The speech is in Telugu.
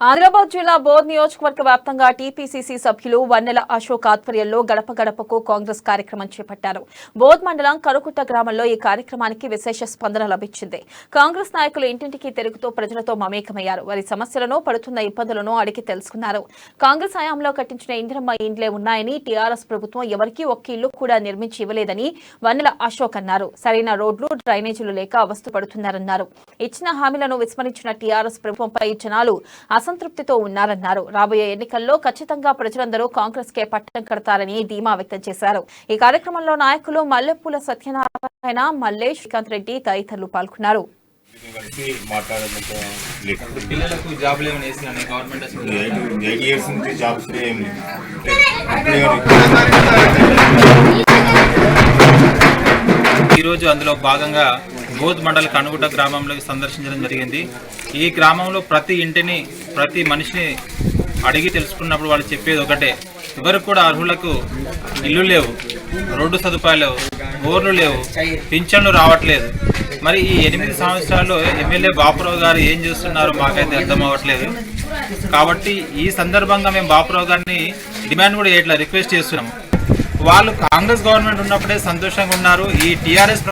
ఆదిలాబాద్ జిల్లా బోధ్ నియోజకవర్గ వ్యాప్తంగా టీపీసీసీ సభ్యులు వన్నెల అశోక్ ఆధ్వర్యంలో గడప గడపకు కాంగ్రెస్ కార్యక్రమం చేపట్టారు. బోధ్ మండలం కరుకుట్ట గ్రామంలో ఈ కార్యక్రమానికి విశేష స్పందన లభించింది. కాంగ్రెస్ నాయకులు ఇంటింటికి తిరుగుతూ ప్రజలతో మమేకమయ్యారు. వారి సమస్యలను, పడుతున్న ఇబ్బందులను అడిగి తెలుసుకున్నారు. కాంగ్రెస్ హయాంలో కట్టించిన ఇందిరమ్మ ఇండ్లే ఉన్నాయని, టీఆర్ఎస్ ప్రభుత్వం ఎవరికీ ఒక్క ఇల్లు కూడా నిర్మించి ఇవ్వలేదని వన్నెల అశోక్ అన్నారు. సరైన రోడ్లు, డ్రైనేజీలు లేక అవస్థ పడుతున్నారన్నారు. ఇచ్చిన హామీలను విస్మరించిన టీఆర్ఎస్ ప్రభుత్వంపై జనాలు అసంతృప్తితో ఉన్నారన్నారు. రాబోయే ఎన్నికల్లో ఖచ్చితంగా ప్రజలందరూ కాంగ్రెస్ కే పట్టం కడతారని ధీమా వ్యక్తం చేశారు. ఈ కార్యక్రమంలో నాయకులు మల్లెపూల సత్యనారాయణ, మల్లేష్, శ్రీకాంత్ రెడ్డి తదితరులు పాల్గొన్నారు. ఈరోజు అందులో భాగంగా బోధ్ మండల కనుగుట్ట గ్రామంలోకి సందర్శించడం జరిగింది. ఈ గ్రామంలో ప్రతి ఇంటిని, ప్రతి మనిషిని అడిగి తెలుసుకున్నప్పుడు వాళ్ళు చెప్పేది ఒకటే: ఎవరికి కూడా అర్హులకు ఇల్లు లేవు, రోడ్డు సదుపాయాలు లేవు, బోర్లు లేవు, పింఛన్లు రావట్లేదు. మరి ఈ 8 సంవత్సరాల్లో ఎమ్మెల్యే బాపురావు గారు ఏం చేస్తున్నారో మాకైతే అర్థం అవ్వట్లేదు. కాబట్టి ఈ సందర్భంగా మేము బాపురావు గారిని డిమాండ్ కూడా చేయట్లేదు, రిక్వెస్ట్ చేస్తున్నాము. వాళ్ళు కాంగ్రెస్ గవర్నమెంట్ ఉన్నప్పుడే సంతోషంగా ఉన్నారు. ఈ టీఆర్ఎస్